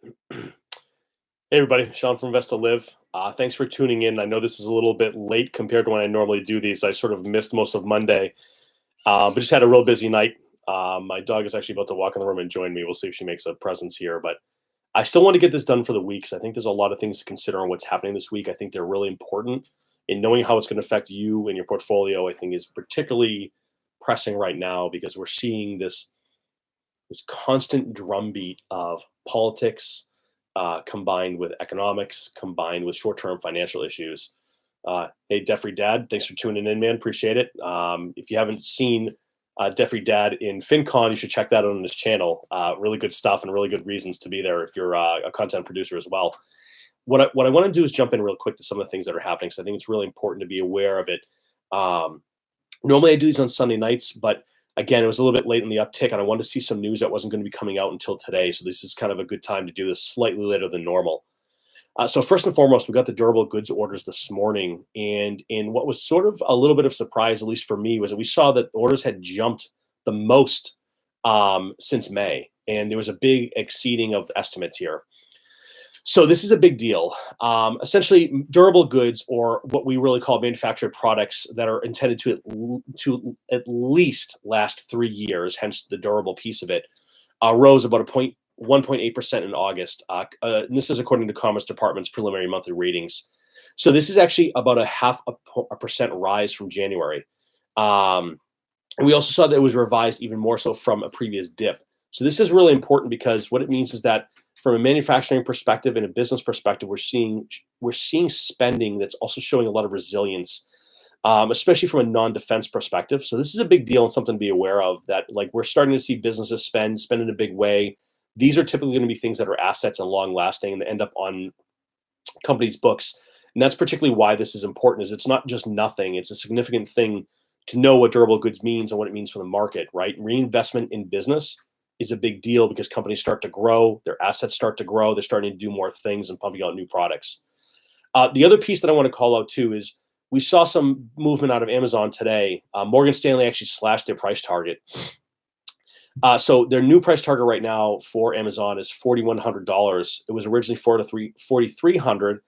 Hey everybody, Sean from Vesta Live. Thanks for tuning in. I know this is a little bit late compared to when I normally do these. I sort of missed most of Monday, but just had a real busy night. My dog is actually about to walk in the room and join me. We'll see if she makes a presence here. But I still want to get this done for the week, 'cause I think there's a lot of things to consider on what's happening this week. I think they're really important, and knowing how it's going to affect you and your portfolio, I think is particularly pressing right now because we're seeing this constant drumbeat of politics, combined with economics, combined with short-term financial issues. Hey, Defrey Dad, thanks for tuning in, man. Appreciate it. If you haven't seen Defrey Dad in FinCon, you should check that out on his channel. Really good stuff and really good reasons to be there if you're a content producer as well. What I want to do is jump in real quick to some of the things that are happening, because I think it's really important to be aware of it. Um, Normally I do these on Sunday nights, but again, it was a little bit late in the uptick, and I wanted to see some news that wasn't going to be coming out until today. So this is kind of a good time to do this slightly later than normal. So first and foremost, we got the durable goods orders this morning, and in what was sort of a little bit of surprise, at least for me, was that we saw that orders had jumped the most since May, and there was a big exceeding of estimates here. So this is a big deal. Essentially, durable goods, or what we really call manufactured products that are intended to at least last 3 years, hence the durable piece of it, rose about 1.8% in August. And this is according to Commerce Department's preliminary monthly readings. So this is actually about a percent rise from January. Um, and we also saw that it was revised even more so from a previous dip. So this is really important because what it means is that from a manufacturing perspective and a business perspective, we're seeing spending that's also showing a lot of resilience, especially from a non-defense perspective. So this is a big deal and something to be aware of. That, like, we're starting to see businesses spend in a big way. These are typically going to be things that are assets and long lasting and end up on companies' books. And that's particularly why this is important. Is it's not just nothing; it's a significant thing to know what durable goods means and what it means for the market. Right, reinvestment in business is a big deal because companies start to grow, their assets start to grow, they're starting to do more things and pumping out new products. The other piece that I want to call out too is we saw some movement out of Amazon today. Morgan Stanley actually slashed their price target. So their new price target right now for Amazon is $4,100. It was originally 4,300.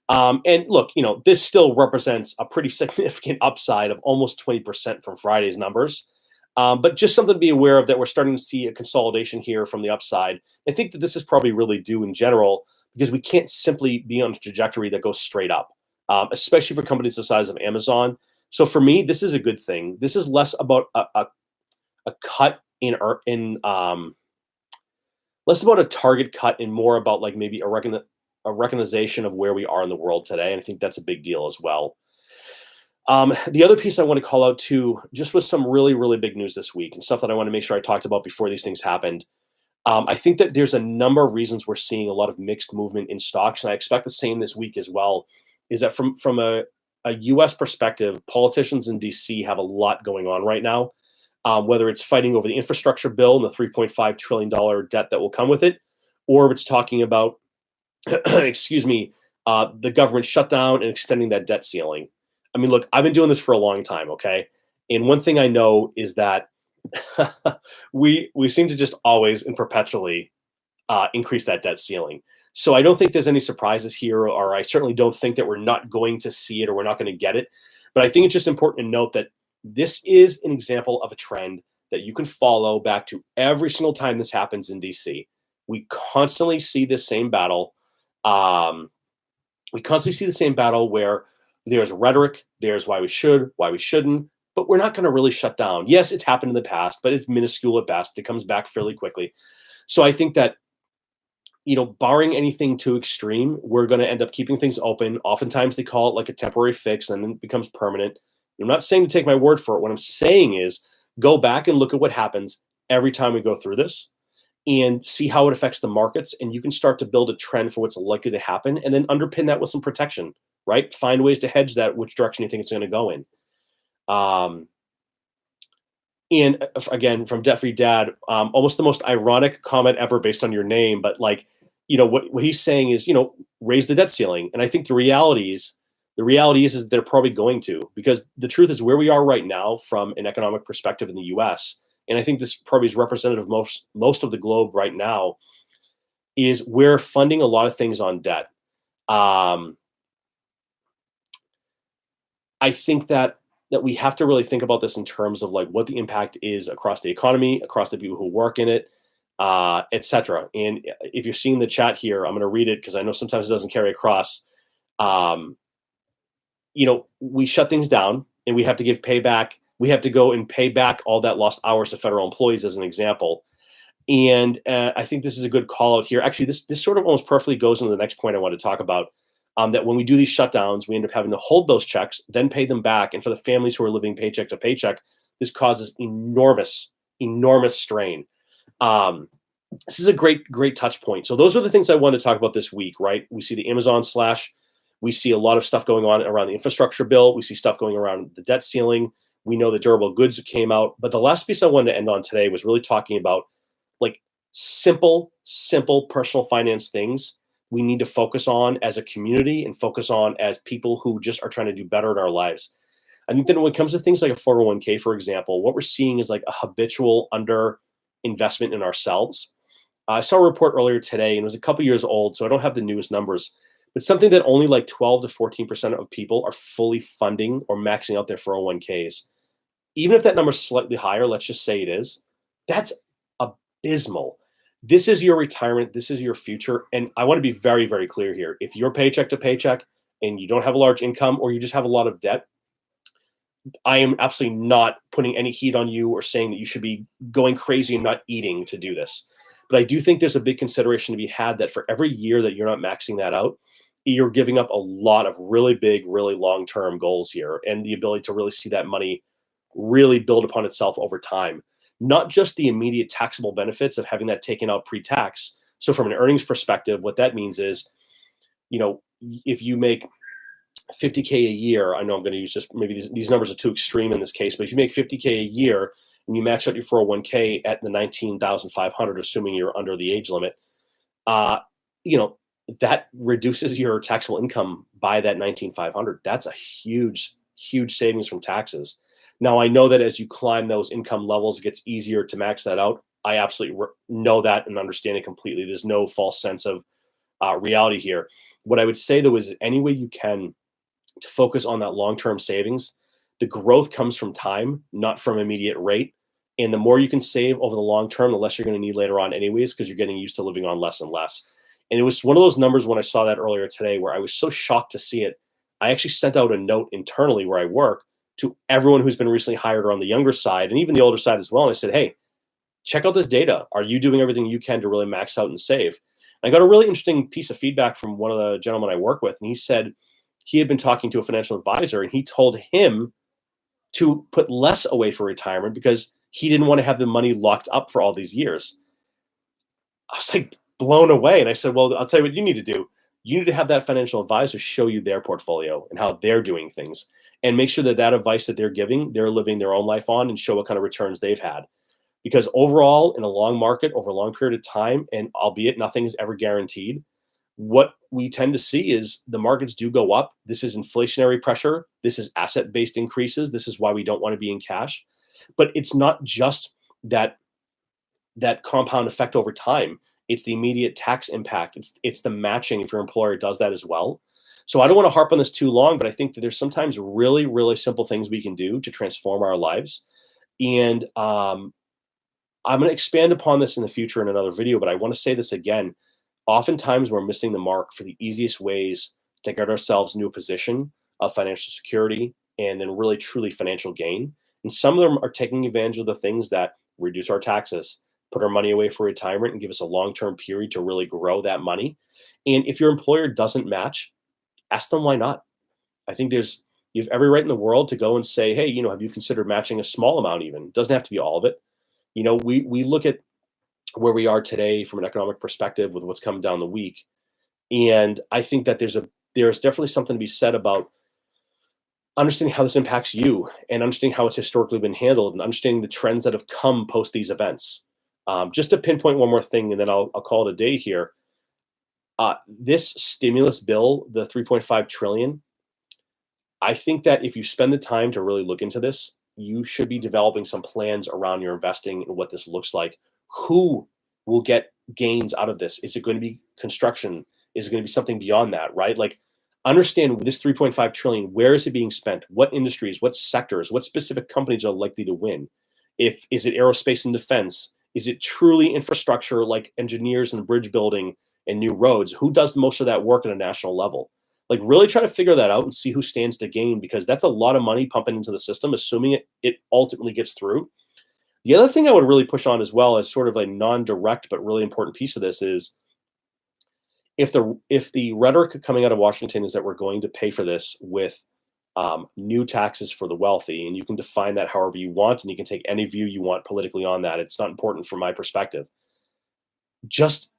And look, this still represents a pretty significant upside of almost 20% from Friday's numbers. But just something to be aware of, that we're starting to see a consolidation here from the upside. I think that this is probably really due in general because we can't simply be on a trajectory that goes straight up, especially for companies the size of Amazon. So for me, this is a good thing. This is less about a cut less about a target cut and more about, like, maybe a recognition of where we are in the world today. And I think that's a big deal as well. The other piece I want to call out too, just with some really, really big news this week and stuff that I want to make sure I talked about before these things happened. I think that there's a number of reasons we're seeing a lot of mixed movement in stocks, and I expect the same this week as well. Is that from a U.S. perspective, politicians in D.C. have a lot going on right now, whether it's fighting over the infrastructure bill and the $3.5 trillion debt that will come with it, or if it's talking about, excuse me, the government shutdown and extending that debt ceiling. I mean, look, I've been doing this for a long time, okay? And one thing I know is that we seem to just always and perpetually increase that debt ceiling. So I don't think there's any surprises here, or I certainly don't think that we're not going to see it or we're not going to get it. But I think it's just important to note that this is an example of a trend that you can follow back to every single time this happens in DC. We constantly see this same battle. We constantly see the same battle where there's rhetoric, there's why we should, why we shouldn't, but we're not going to really shut down. Yes, it's happened in the past, but it's minuscule at best. It comes back fairly quickly. So I think that, barring anything too extreme, we're going to end up keeping things open. Oftentimes they call it like a temporary fix and then it becomes permanent. I'm not saying to take my word for it. What I'm saying is go back and look at what happens every time we go through this and see how it affects the markets. And you can start to build a trend for what's likely to happen and then underpin that with some protection, right? Find ways to hedge that, which direction you think it's going to go in. Again, from Debt Free Dad, almost the most ironic comment ever based on your name, but what he's saying is, raise the debt ceiling. And I think the reality is that they're probably going to, because the truth is where we are right now from an economic perspective in the US, and I think this probably is representative of most of the globe right now, is we're funding a lot of things on debt. Um, I think that we have to really think about this in terms of like what the impact is across the economy, across the people who work in it, et cetera. And if you're seeing the chat here, I'm going to read it because I know sometimes it doesn't carry across. Um, we shut things down and we have to give payback. We have to go and pay back all that lost hours to federal employees, as an example. And I think this is a good call out here. Actually, this sort of almost perfectly goes into the next point I want to talk about. That when we do these shutdowns, we end up having to hold those checks, then pay them back. And for the families who are living paycheck to paycheck, this causes enormous, enormous strain. Um, this is a great touch point. So those are the things I want to talk about this week, right? We see the Amazon slash. We see a lot of stuff going on around the infrastructure bill. We see stuff going around the debt ceiling. We know the durable goods came out. But the last piece I wanted to end on today was really talking about like simple personal finance things we need to focus on as a community and focus on as people who just are trying to do better in our lives. I think that when it comes to things like a 401k, for example, what we're seeing is like a habitual under investment in ourselves. I saw a report earlier today, and it was a couple years old, so I don't have the newest numbers, but something that only like 12 to 14% of people are fully funding or maxing out their 401ks. Even if that number is slightly higher, let's just say it is, that's abysmal. This is your retirement. This is your future. And I want to be very, very clear here. If you're paycheck to paycheck and you don't have a large income or you just have a lot of debt, I am absolutely not putting any heat on you or saying that you should be going crazy and not eating to do this. But I do think there's a big consideration to be had that for every year that you're not maxing that out, you're giving up a lot of really big, really long-term goals here and the ability to really see that money really build upon itself over time. Not just the immediate taxable benefits of having that taken out pre-tax. So from an earnings perspective, what that means is, if you make 50K a year, I know I'm going to use just maybe these numbers are too extreme in this case, but if you make 50K a year and you max out your 401k at the 19,500, assuming you're under the age limit, uh, you know, that reduces your taxable income by that 19,500. That's a huge, huge savings from taxes. Now, I know that as you climb those income levels, it gets easier to max that out. I absolutely know that and understand it completely. There's no false sense of reality here. What I would say, though, is any way you can to focus on that long-term savings. The growth comes from time, not from immediate rate. And the more you can save over the long term, the less you're going to need later on anyways, because you're getting used to living on less and less. And it was one of those numbers when I saw that earlier today where I was so shocked to see it. I actually sent out a note internally where I work to everyone who's been recently hired or on the younger side and even the older side as well. And I said, hey, check out this data. Are you doing everything you can to really max out and save? I got a really interesting piece of feedback from one of the gentlemen I work with. And he said, he had been talking to a financial advisor and he told him to put less away for retirement because he didn't want to have the money locked up for all these years. I was like blown away. And I said, well, I'll tell you what you need to do. You need to have that financial advisor show you their portfolio and how they're doing things and make sure that that advice that they're giving, they're living their own life on and show what kind of returns they've had. Because overall, in a long market over a long period of time, and albeit nothing's ever guaranteed, what we tend to see is the markets do go up. This is inflationary pressure. This is asset-based increases. This is why we don't want to be in cash. But it's not just that compound effect over time. It's the immediate tax impact. It's the matching if your employer does that as well. So I don't want to harp on this too long, but I think that there's sometimes really, really simple things we can do to transform our lives. And I'm going to expand upon this in the future in another video, but I want to say this again. Oftentimes we're missing the mark for the easiest ways to get ourselves into a position of financial security and then really truly financial gain. And some of them are taking advantage of the things that reduce our taxes, put our money away for retirement and give us a long-term period to really grow that money. And if your employer doesn't match, ask them why not. I think you have every right in the world to go and say, hey, have you considered matching a small amount even? It doesn't have to be all of it. We look at where we are today from an economic perspective with what's coming down the week. And I think that there's definitely something to be said about understanding how this impacts you and understanding how it's historically been handled and understanding the trends that have come post these events. Just to pinpoint one more thing, and then I'll call it a day here. This stimulus bill, the 3.5 trillion, I think that if you spend the time to really look into this, you should be developing some plans around your investing and what this looks like. Who will get gains out of this? Is it going to be construction? Is it going to be something beyond that, right? Like, understand this 3.5 trillion, where is it being spent? What industries, what sectors, what specific companies are likely to win? Is it aerospace and defense? Is it truly infrastructure like engineers and bridge building and new roads? Who does most of that work at a national level? Like, really try to figure that out and see who stands to gain, because that's a lot of money pumping into the system, assuming it ultimately gets through. The other thing I would really push on as well, as sort of a non-direct but really important piece of this, is if the rhetoric coming out of Washington is that we're going to pay for this with new taxes for the wealthy, and you can define that however you want, and you can take any view you want politically on that. It's not important from my perspective. Just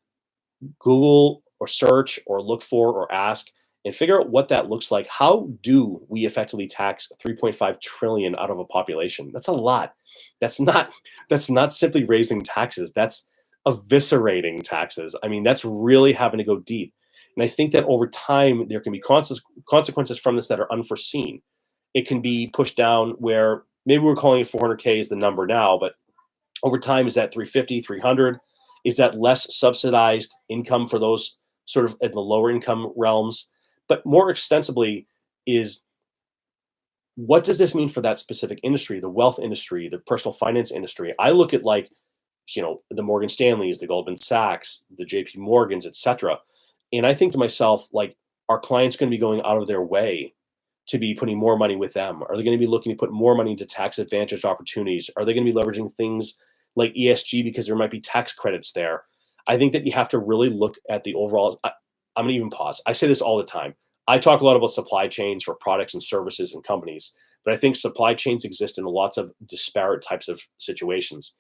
Google or search or look for or ask and figure out what that looks like. How do we effectively tax 3.5 trillion out of a population? That's a lot. That's not simply raising taxes. That's eviscerating taxes. I mean, that's really having to go deep. And I think that over time there can be consequences from this that are unforeseen. It can be pushed down where maybe we're calling it 400K is the number now, but over time, is that 350, 300? Is that less subsidized income for those sort of in the lower income realms? But more extensively, is what does this mean for that specific industry, the wealth industry, the personal finance industry? I look at, like, the Morgan Stanleys, the Goldman Sachs, the JP Morgans, et cetera. And I think to myself, like, are clients going to be going out of their way to be putting more money with them? Are they going to be looking to put more money into tax advantage opportunities? Are they going to be leveraging things like ESG because there might be tax credits there? I think that you have to really look at the overall. I'm going to even pause. I say this all the time. I talk a lot about supply chains for products and services and companies, but I think supply chains exist in lots of disparate types of situations.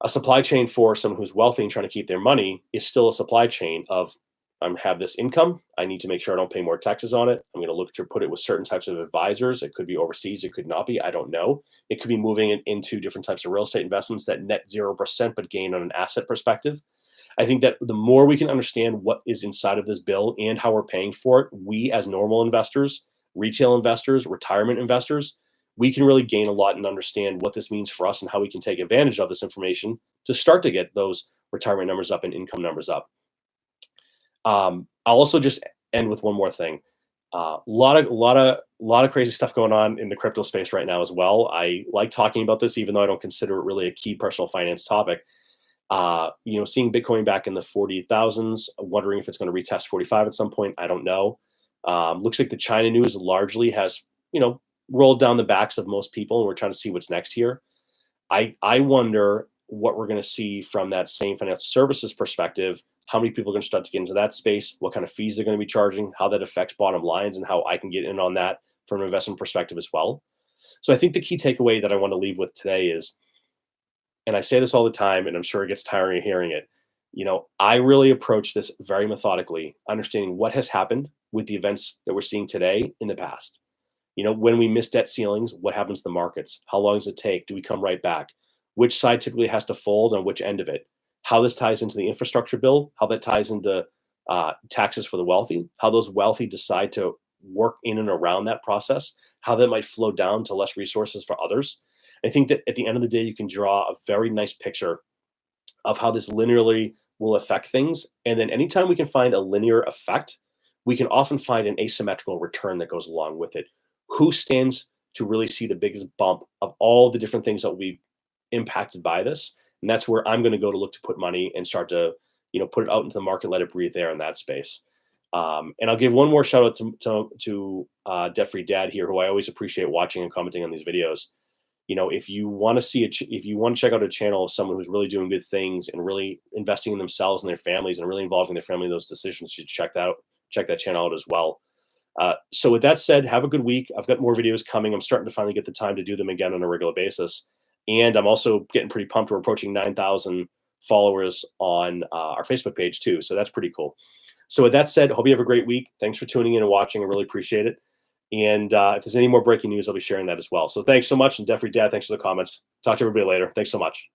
A supply chain for someone who's wealthy and trying to keep their money is still a supply chain of, I have this income. I need to make sure I don't pay more taxes on it. I'm going to look to put it with certain types of advisors. It could be overseas. It could not be. I don't know. It could be moving it into different types of real estate investments that net 0%, but gain on an asset perspective. I think that the more we can understand what is inside of this bill and how we're paying for it, we as normal investors, retail investors, retirement investors, we can really gain a lot and understand what this means for us and how we can take advantage of this information to start to get those retirement numbers up and income numbers up. I'll also just end with one more thing. Lot of crazy stuff going on in the crypto space right now as well. I like talking about this, even though I don't consider it really a key personal finance topic. Seeing Bitcoin back in the 40,000s, wondering if it's going to retest 45 at some point. I don't know. Looks like the China news largely has, rolled down the backs of most people, and we're trying to see what's next here. I wonder what we're going to see from that same financial services perspective. How many people are going to start to get into that space? What kind of fees they're going to be charging? How that affects bottom lines, and how I can get in on that from an investment perspective as well. So I think the key takeaway that I want to leave with today is, and I say this all the time, and I'm sure it gets tiring of hearing it, I really approach this very methodically, understanding what has happened with the events that we're seeing today in the past. When we miss debt ceilings, what happens to the markets? How long does it take? Do we come right back? Which side typically has to fold on which end of it? How this ties into the infrastructure bill, how that ties into taxes for the wealthy, how those wealthy decide to work in and around that process, how that might flow down to less resources for others. I think that at the end of the day, you can draw a very nice picture of how this linearly will affect things. And then anytime we can find a linear effect, we can often find an asymmetrical return that goes along with it. Who stands to really see the biggest bump of all the different things that will be impacted by this? And that's where I'm going to go to look to put money and start to, put it out into the market, let it breathe there in that space. And I'll give one more shout out to Debt Free Dad here, who I always appreciate watching and commenting on these videos. If you want to if you want to check out a channel of someone who's really doing good things and really investing in themselves and their families and really involving their family in those decisions, you should check that channel out as well. So with that said, have a good week. I've got more videos coming. I'm starting to finally get the time to do them again on a regular basis. And I'm also getting pretty pumped. We're approaching 9,000 followers on our Facebook page too. So that's pretty cool. So with that said, hope you have a great week. Thanks for tuning in and watching. I really appreciate it. And if there's any more breaking news, I'll be sharing that as well. So thanks so much. And Debt Free Dad, thanks for the comments. Talk to everybody later. Thanks so much.